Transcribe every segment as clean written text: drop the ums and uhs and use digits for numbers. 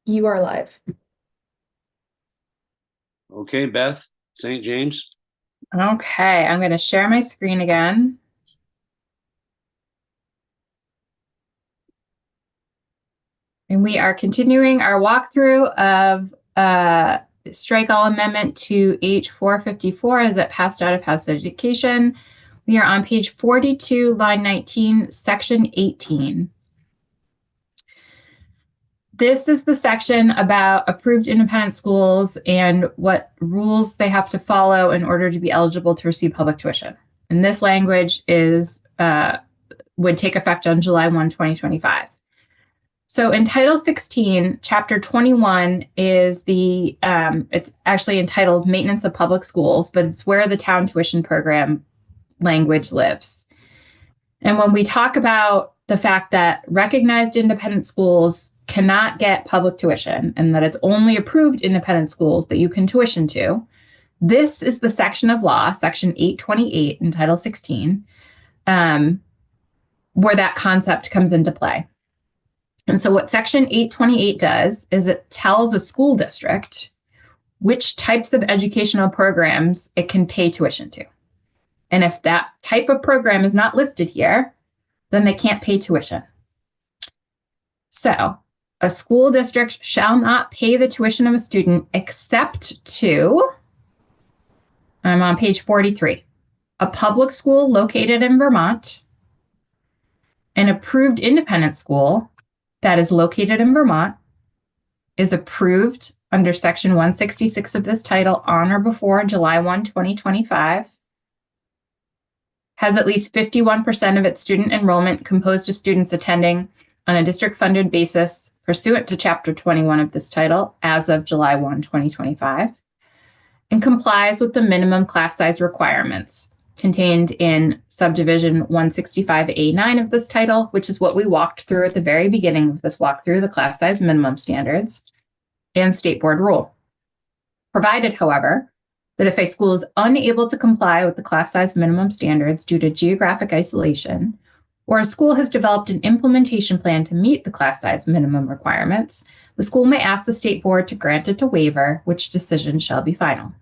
You are live. Okay, Beth, St. James. Okay, I'm going to share my screen again. And we are continuing our walkthrough of Strike All Amendment to H454 as it passed out of House Education. We are on page 42, line 19, section 18. This is the section about approved independent schools and what rules they have to follow in order to be eligible to receive public tuition. And this language would take effect on July 1, 2025. So in Title 16, Chapter 21 is it's actually entitled Maintenance of Public Schools, but it's where the town tuition program language lives. And when we talk about the fact that recognized independent schools cannot get public tuition and that it's only approved independent schools that you can tuition to, this is the section of law, Section 828 in Title 16, where that concept comes into play. And so what Section 828 does is it tells a school district which types of educational programs it can pay tuition to. And if that type of program is not listed here, then they can't pay tuition. So a school district shall not pay the tuition of a student except to, I'm on page 43, a public school located in Vermont, an approved independent school that is located in Vermont, is approved under Section 166 of this title on or before July 1, 2025, has at least 51% of its student enrollment composed of students attending on a district-funded basis pursuant to Chapter 21 of this title as of July 1, 2025, and complies with the minimum class size requirements contained in subdivision 165A9 of this title, which is what we walked through at the very beginning of this walkthrough, the class size minimum standards, and state board rule. Provided, however, that if a school is unable to comply with the class size minimum standards due to geographic isolation, or a school has developed an implementation plan to meet the class size minimum requirements, the school may ask the state board to grant it a waiver, which decision shall be final.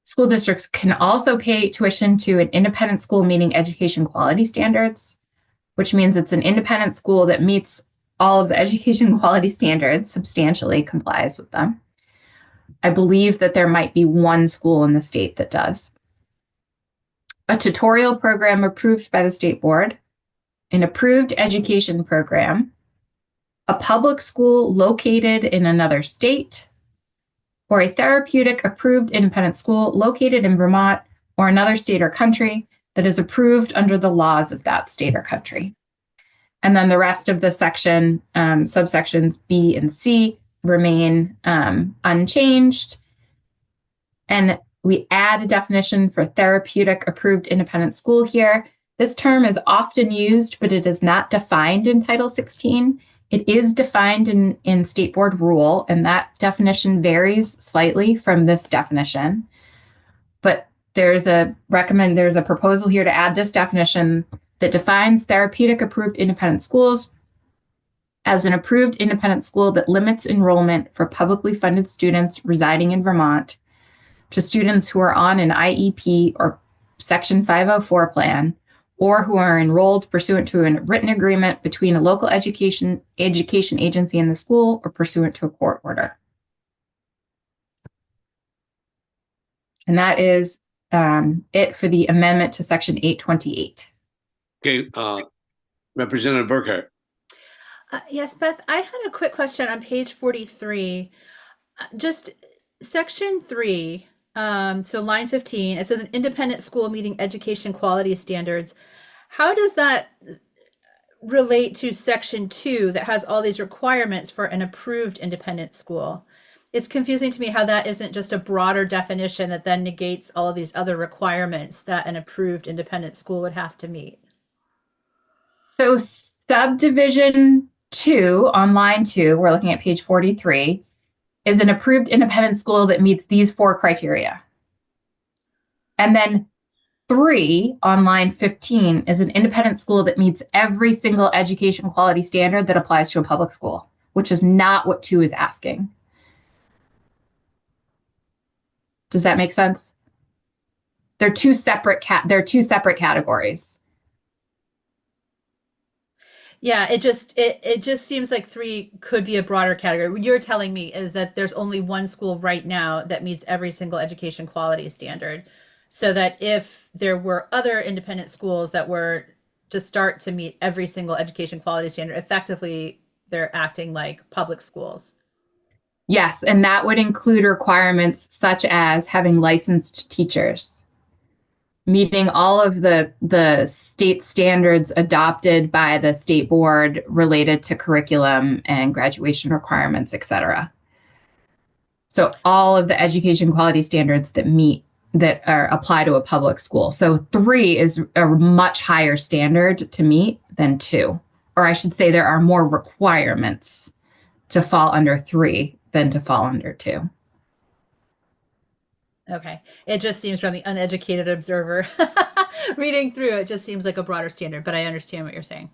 School districts can also pay tuition to an independent school meeting education quality standards, which means it's an independent school that meets all of the education quality standards, substantially complies with them. I believe that there might be one school in the state that does. A tutorial program approved by the state board, an approved education program, a public school located in another state, or a therapeutic approved independent school located in Vermont or another state or country that is approved under the laws of that state or country. And then the rest of the section, subsections B and C, remain unchanged. And we add a definition for therapeutic approved independent school here. This term is often used, but it is not defined in Title 16. It is defined in state board rule, and that definition varies slightly from this definition. But there's a proposal here to add this definition that defines therapeutic approved independent schools as an approved independent school that limits enrollment for publicly funded students residing in Vermont to students who are on an IEP or Section 504 plan, or who are enrolled pursuant to a written agreement between a local education agency and the school, or pursuant to a court order. And that is it for the amendment to Section 828. Okay, Representative Burkhart. Yes, Beth, I had a quick question on page 43. Just Section 3, so line 15, it says an independent school meeting education quality standards. How does that relate to Section 2 that has all these requirements for an approved independent school? It's confusing to me how that isn't just a broader definition that then negates all of these other requirements that an approved independent school would have to meet. So subdivision 2 on line 2, we're looking at page 43, is an approved independent school that meets these 4 criteria. And then 3 on line 15 is an independent school that meets every single education quality standard that applies to a public school, which is not what 2 is asking. Does that make sense? They're two separate categories. Yeah, it just seems like 3 could be a broader category. What you're telling me is that there's only one school right now that meets every single education quality standard. So that if there were other independent schools that were to start to meet every single education quality standard, effectively they're acting like public schools. Yes, and that would include requirements such as having licensed teachers, meeting all of the state standards adopted by the state board related to curriculum and graduation requirements, et cetera. So all of the education quality standards that apply to a public school. So 3 is a much higher standard to meet than 2, or I should say there are more requirements to fall under 3 than to fall under 2. Okay. It just seems from the uneducated observer reading through it just seems like a broader standard, but I understand what you're saying.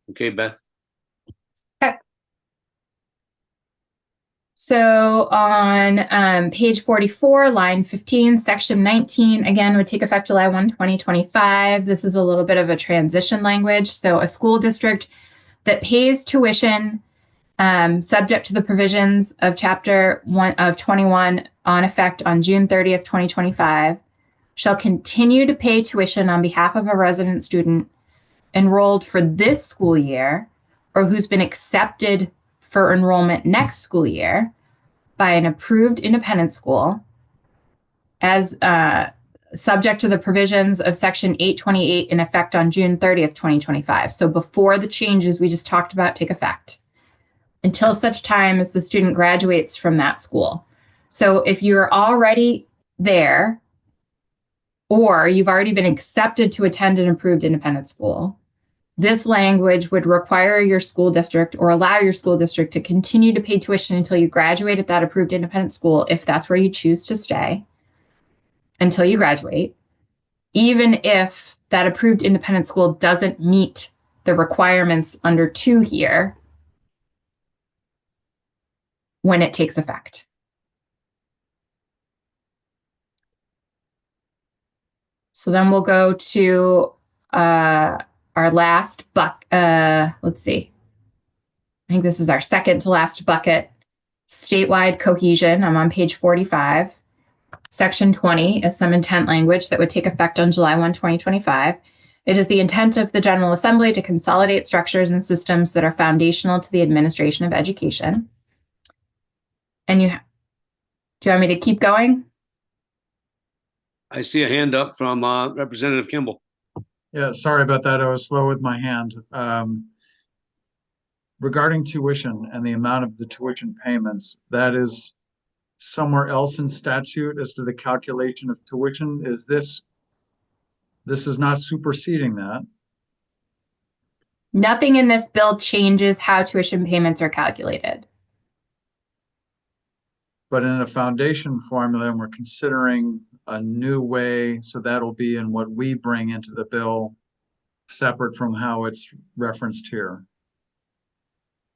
Okay, Beth. So on page 44, line 15, section 19, again, would take effect July 1, 2025. This is a little bit of a transition language. So a school district that pays tuition subject to the provisions of Chapter 1 of 21 on effect on June 30th, 2025, shall continue to pay tuition on behalf of a resident student enrolled for this school year or who's been accepted for enrollment next school year by an approved independent school as subject to the provisions of Section 828 in effect on June 30th, 2025. So before the changes we just talked about take effect, until such time as the student graduates from that school. So if you're already there or you've already been accepted to attend an approved independent school, this language would require your school district or allow your school district to continue to pay tuition until you graduate at that approved independent school, if that's where you choose to stay, until you graduate, even if that approved independent school doesn't meet the requirements under 2 here when it takes effect. So then we'll go to our last let's see. I think this is our second to last bucket, statewide cohesion. I'm on page 45. Section 20 is some intent language that would take effect on July 1, 2025. It is the intent of the General Assembly to consolidate structures and systems that are foundational to the administration of education. And do you want me to keep going? I see a hand up from Representative Kimball. Yeah, sorry about that. I was slow with my hand. Regarding tuition and the amount of the tuition payments, that is somewhere else in statute as to the calculation of tuition. This is not superseding that. Nothing in this bill changes how tuition payments are calculated. But in a foundation formula, and we're considering a new way, so that'll be in what we bring into the bill, separate from how it's referenced here.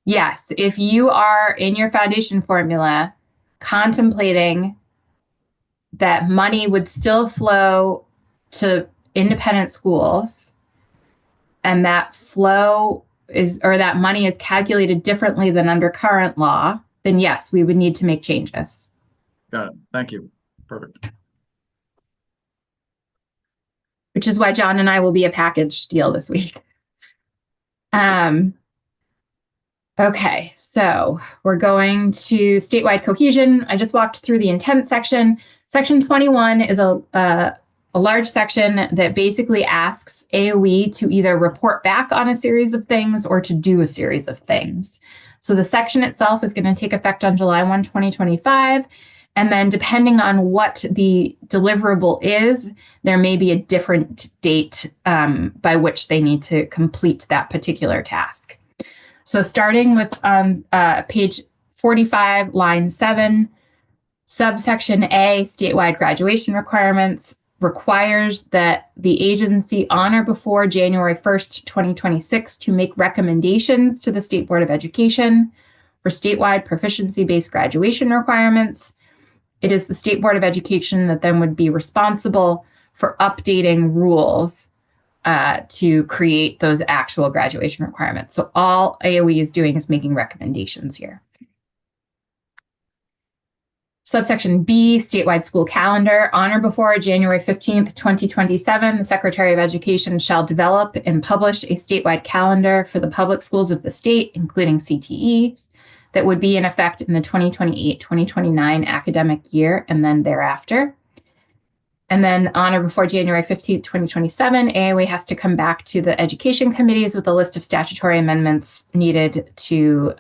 Yes, if you are in your foundation formula contemplating that money would still flow to independent schools, and that flow is, or that money is calculated differently than under current law, then yes, we would need to make changes. Got it. Thank you. Perfect. Which is why John and I will be a package deal this week. Okay, so we're going to statewide cohesion. I just walked through the intent section. Section 21 is a large section that basically asks AOE to either report back on a series of things or to do a series of things. So the section itself is going to take effect on July 1, 2025. And then depending on what the deliverable is, there may be a different date by which they need to complete that particular task. So starting with page 45, line 7, Subsection A, statewide graduation requirements, requires that the agency on or before January 1st, 2026 to make recommendations to the State Board of Education for statewide proficiency-based graduation requirements. It is the State Board of Education that then would be responsible for updating rules to create those actual graduation requirements. So all AOE is doing is making recommendations here. Subsection B, statewide school calendar. On or before January 15th, 2027, the Secretary of Education shall develop and publish a statewide calendar for the public schools of the state, including CTEs, that would be in effect in the 2028-2029 academic year and then thereafter. And then on or before January 15th, 2027, AOE has to come back to the education committees with a list of statutory amendments needed to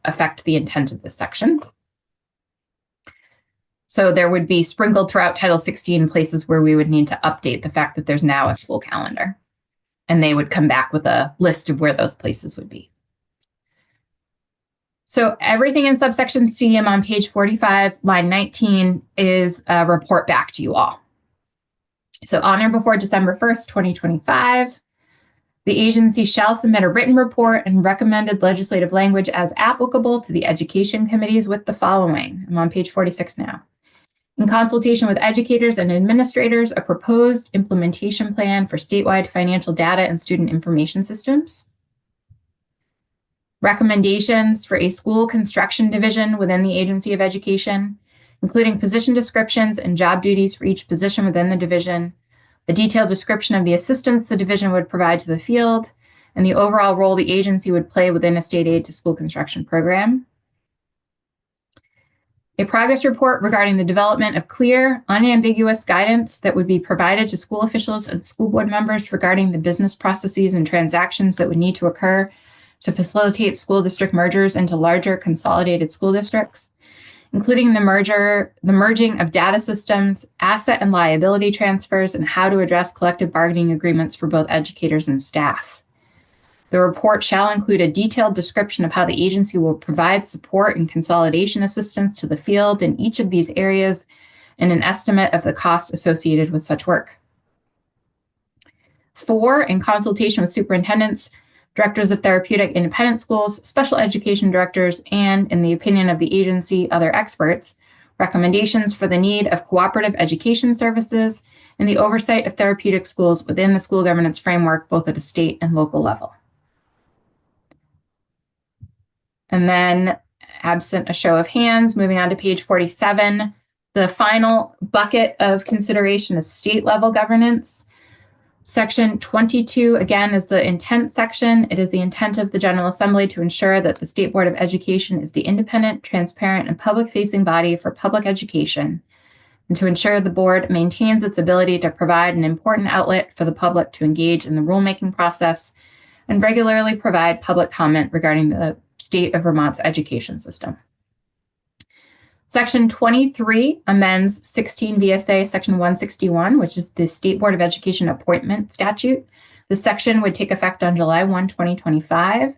affect the intent of this section. So there would be sprinkled throughout Title 16 places where we would need to update the fact that there's now a school calendar. And they would come back with a list of where those places would be. So everything in subsection C, I'm on page 45, line 19, is a report back to you all. So on or before December 1st, 2025, the agency shall submit a written report and recommended legislative language as applicable to the education committees with the following. I'm on page 46 now. In consultation with educators and administrators, a proposed implementation plan for statewide financial data and student information systems. Recommendations for a school construction division within the Agency of Education, including position descriptions and job duties for each position within the division, a detailed description of the assistance the division would provide to the field, and the overall role the agency would play within a state aid to school construction program. A progress report regarding the development of clear, unambiguous guidance that would be provided to school officials and school board members regarding the business processes and transactions that would need to occur to facilitate school district mergers into larger consolidated school districts, including the merging of data systems, asset and liability transfers, and how to address collective bargaining agreements for both educators and staff. The report shall include a detailed description of how the agency will provide support and consolidation assistance to the field in each of these areas and an estimate of the cost associated with such work. 4, in consultation with superintendents, directors of therapeutic independent schools, special education directors, and, in the opinion of the agency, other experts, recommendations for the need of cooperative education services and the oversight of therapeutic schools within the school governance framework, both at a state and local level. And then, absent a show of hands, moving on to page 47, the final bucket of consideration is state level governance. Section 22, again, is the intent section. It is the intent of the General Assembly to ensure that the State Board of Education is the independent, transparent, and public-facing body for public education, and to ensure the board maintains its ability to provide an important outlet for the public to engage in the rulemaking process and regularly provide public comment regarding the state of Vermont's education system. Section 23 amends 16 VSA Section 161, which is the State Board of Education appointment statute. This section would take effect on July 1, 2025.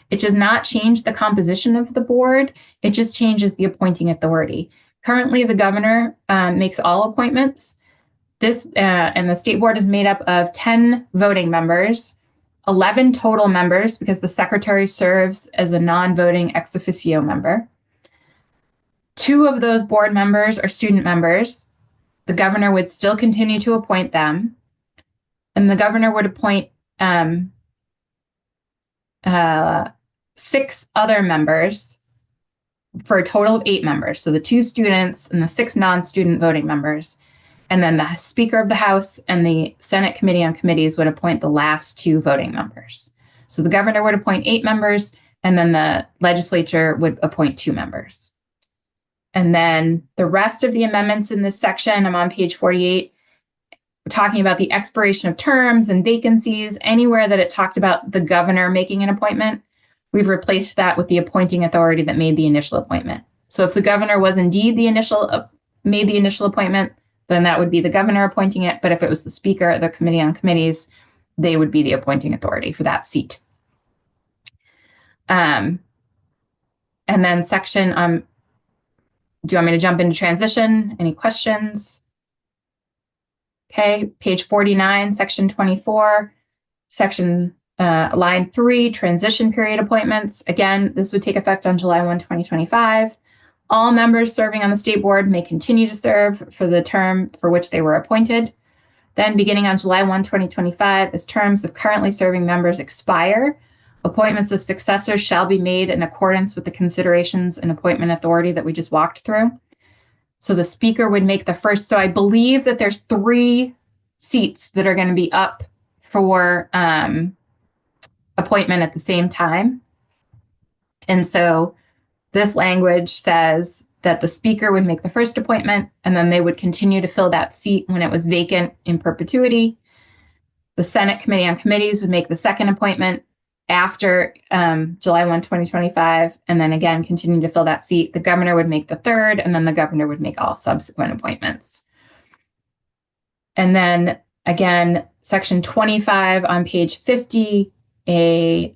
It does not change the composition of the board. It just changes the appointing authority. Currently, the governor makes all appointments. And the state board is made up of 10 voting members, 11 total members because the secretary serves as a non-voting ex officio member. 2 of those board members are student members. The governor would still continue to appoint them. And the governor would appoint 6 other members for a total of 8 members. So the 2 students and the 6 non-student voting members. And then the Speaker of the House and the Senate Committee on Committees would appoint the last 2 voting members. So the governor would appoint 8 members, and then the legislature would appoint 2 members. And then the rest of the amendments in this section, I'm on page 48, we're talking about the expiration of terms and vacancies. Anywhere that it talked about the governor making an appointment, we've replaced that with the appointing authority that made the initial appointment. So if the governor was indeed the made the initial appointment, then that would be the governor appointing it. But if it was the Speaker of the Committee on Committees, they would be the appointing authority for that seat. And then section Do you want me to jump into transition? Any questions? Okay, page 49, section 24, line 3, transition period appointments. Again, this would take effect on July 1, 2025. All members serving on the state board may continue to serve for the term for which they were appointed. Then, beginning on July 1, 2025, as terms of currently serving members expire, appointments of successors shall be made in accordance with the considerations and appointment authority that we just walked through. So the speaker would make the first. So I believe that there's 3 seats that are going to be up for appointment at the same time. And so this language says that the speaker would make the first appointment, and then they would continue to fill that seat when it was vacant in perpetuity. The Senate Committee on Committees would make the second appointment after July 1, 2025, and then again, continue to fill that seat. The governor would make the third, and then the governor would make all subsequent appointments. And then again, section 25 on page 50, a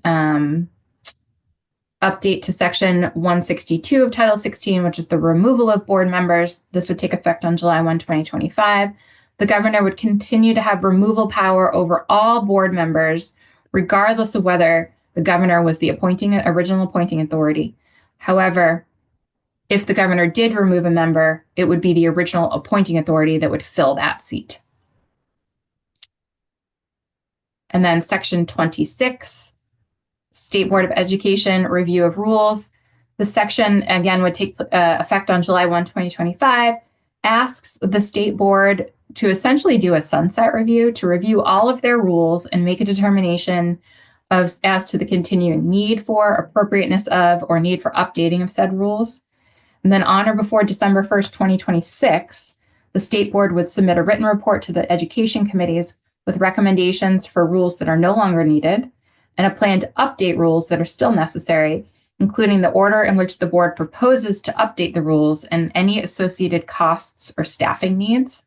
update to section 162 of Title 16, which is the removal of board members. This would take effect on July 1, 2025. The governor would continue to have removal power over all board members, regardless of whether the governor was the original appointing authority. However, if the governor did remove a member, it would be the original appointing authority that would fill that seat. And then section 26, State Board of Education review of rules. The section, again, would take effect on July 1, 2025, asks the state board to essentially do a sunset review, to review all of their rules and make a determination as to the continuing need for, appropriateness of, or need for updating of said rules. And then on or before December 1st, 2026, the state board would submit a written report to the education committees with recommendations for rules that are no longer needed and a plan to update rules that are still necessary, including the order in which the board proposes to update the rules and any associated costs or staffing needs.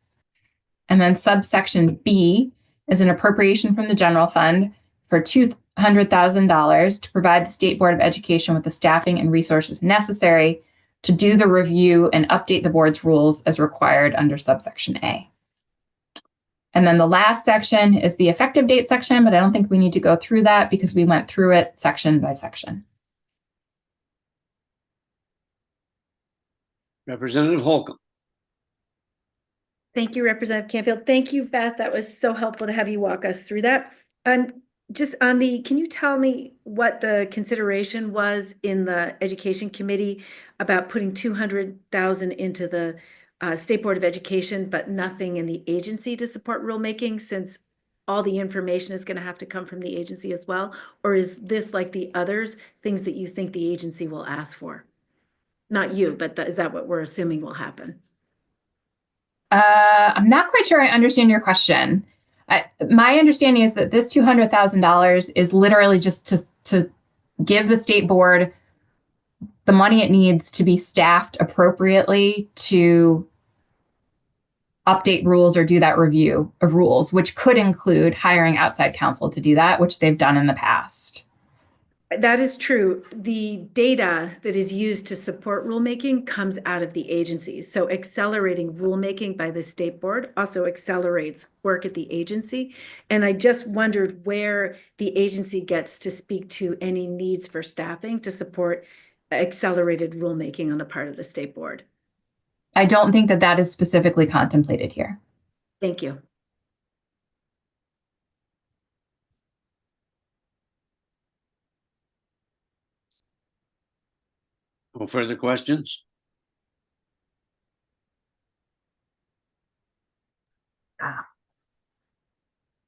And then subsection B is an appropriation from the general fund for $200,000 to provide the State Board of Education with the staffing and resources necessary to do the review and update the board's rules as required under subsection A. And then the last section is the effective date section, but I don't think we need to go through that because we went through it section by section. Representative Holcomb. Thank you, Representative Canfield. Thank you, Beth. That was so helpful to have you walk us through that. Just on can you tell me what the consideration was in the Education Committee about putting 200,000 into the State Board of Education, but nothing in the agency to support rulemaking, since all the information is going to have to come from the agency as well? Or is this, like the others, things that you think the agency will ask for? Not you, but is that what we're assuming will happen? I'm not quite sure I understand your question. My understanding is that this $200,000 is literally just to give the state board the money it needs to be staffed appropriately to update rules or do that review of rules, which could include hiring outside counsel to do that, which they've done in the past. That is true. The data that is used to support rulemaking comes out of the agencies. So accelerating rulemaking by the state board also accelerates work at the agency. And I just wondered where the agency gets to speak to any needs for staffing to support accelerated rulemaking on the part of the state board. I don't think that that is specifically contemplated here. Thank you. No further questions?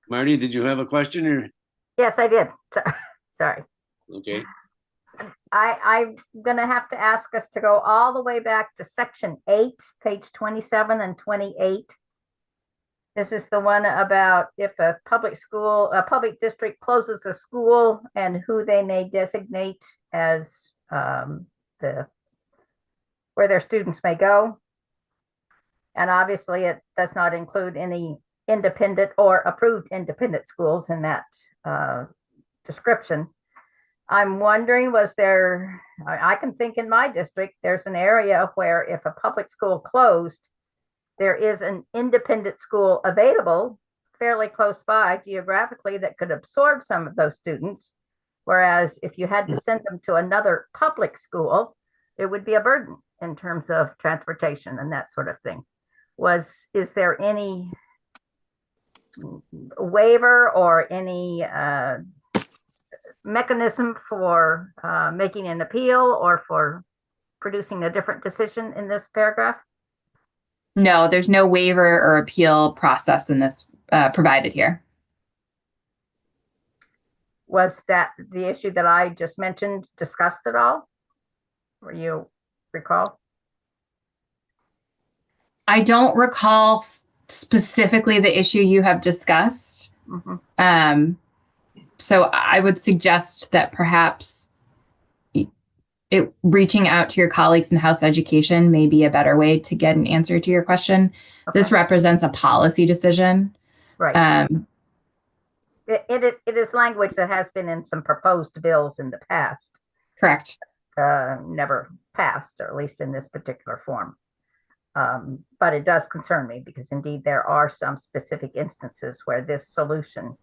Marty, did you have a question or? Yes, I did. Sorry. Okay. I'm gonna have to ask us to go all the way back to section 8, page 27 and 28. This is the one about if a public district closes a school and who they may designate as where their students may go. And obviously it does not include any independent or approved independent schools in that description. I'm wondering, was there, I can think in my district, there's an area where if a public school closed, there is an independent school available fairly close by geographically that could absorb some of those students. Whereas if you had to send them to another public school, it would be a burden in terms of transportation and that sort of thing. Is there any waiver or any mechanism for making an appeal or for producing a different decision in this paragraph? No, there's no waiver or appeal process in this provided here. Was that the issue that I just mentioned discussed at all? Or you recall? I don't recall specifically the issue you have discussed. Mhm. So I would suggest that perhaps reaching out to your colleagues in House Education may be a better way to get an answer to your question. This Okay. represents a policy decision. Right. It is language that has been in some proposed bills in the past, Correct. never passed, or at least in this particular form. But it does concern me because indeed there are some specific instances where this solution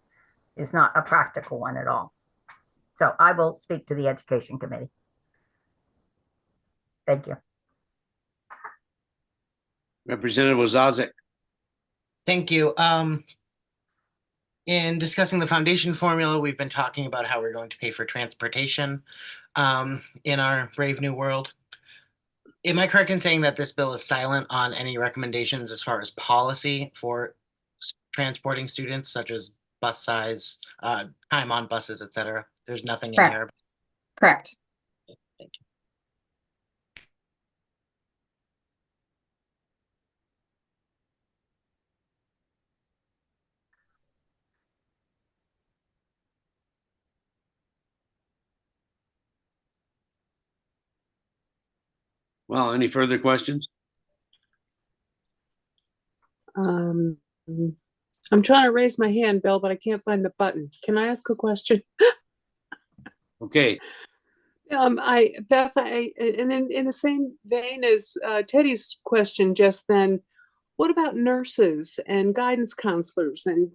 is not a practical one at all. So I will speak to the Education Committee. Thank you. Representative Ozazik. Thank you. In discussing the foundation formula, we've been talking about how we're going to pay for transportation in our brave new world. Am I correct in saying that this bill is silent on any recommendations as far as policy for transporting students, such as bus size, time on buses, et cetera? There's nothing in Correct. there. Correct. Thank you. Well, any further questions? I'm trying to raise my hand, Bill, but I can't find the button. Can I ask a question? Okay, Beth, and then in the same vein as Teddy's question just then, what about nurses and guidance counselors and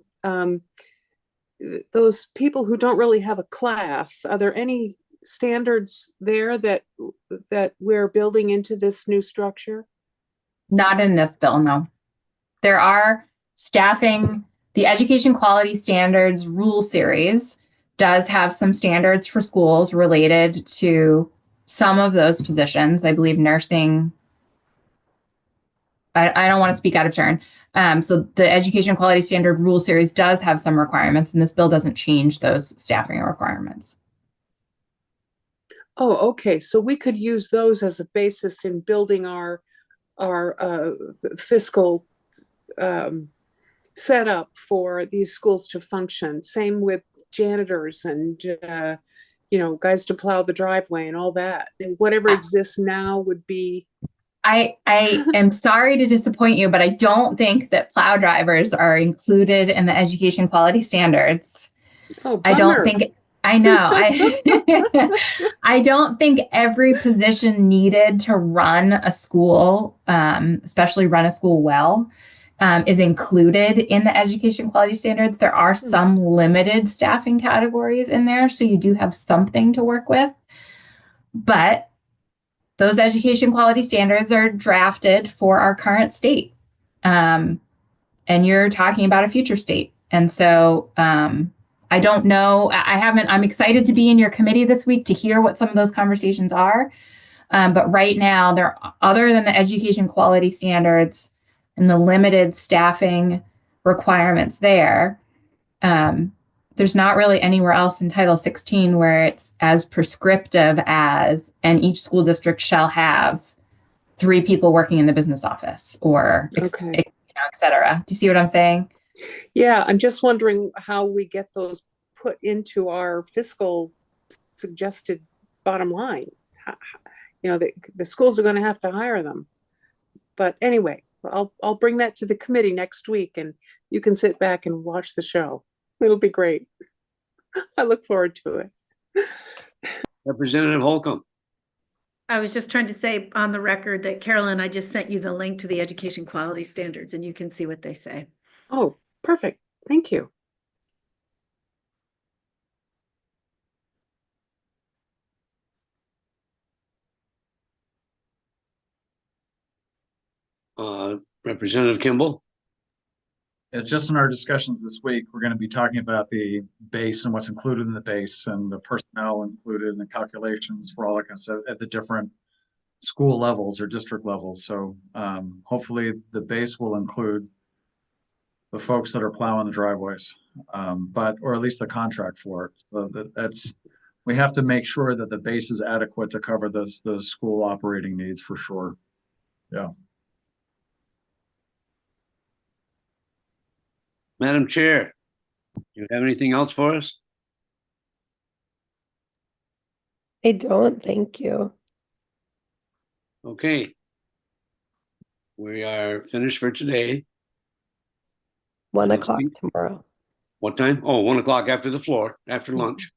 those people who don't really have a class? Are there any standards there that we're building into this new structure? Not in this bill, no. There are staffing, the Education Quality Standards rule series does have some standards for schools related to some of those positions. I believe nursing, I don't want to speak out of turn. So the Education Quality Standard rule series does have some requirements, and this bill doesn't change those staffing requirements. Oh, okay. So we could use those as a basis in building our fiscal setup for these schools to function. Same with janitors and guys to plow the driveway and all that. And whatever exists now would be. I am sorry to disappoint you, but I don't think that plow drivers are included in the Education Quality Standards. Oh, I don't bummer. think. I know. I don't think every position needed to run a school, especially run a school well, is included in the Education Quality Standards. There are some limited staffing categories in there, so you do have something to work with. But those Education Quality Standards are drafted for our current state. And you're talking about a future state. And so I don't know. I'm excited to be in your committee this week to hear what some of those conversations are. But right now, other than the Education Quality Standards and the limited staffing requirements there's not really anywhere else in Title 16 where it's as prescriptive as, and each school district shall have 3 people working in the business office or et cetera. Do you see what I'm saying? Yeah, I'm just wondering how we get those put into our fiscal suggested bottom line. The schools are going to have to hire them. But anyway, I'll bring that to the committee next week, and you can sit back and watch the show. It'll be great. I look forward to it. Representative Holcomb. I was just trying to say on the record that Carolyn, I just sent you the link to the education quality standards and you can see what they say. Oh, perfect. Thank you. Representative Kimball. Just in our discussions this week, we're going to be talking about the base and what's included in the base and the personnel included in the calculations for all that kind of stuff at the different school levels or district levels. So hopefully the base will include the folks that are plowing the driveways, or at least the contract for it. So we have to make sure that the base is adequate to cover those school operating needs for sure. Yeah. Madam Chair, do you have anything else for us? I don't, thank you. Okay. We are finished for today. 1 o'clock tomorrow. What time? Oh, 1 o'clock after the floor, after lunch.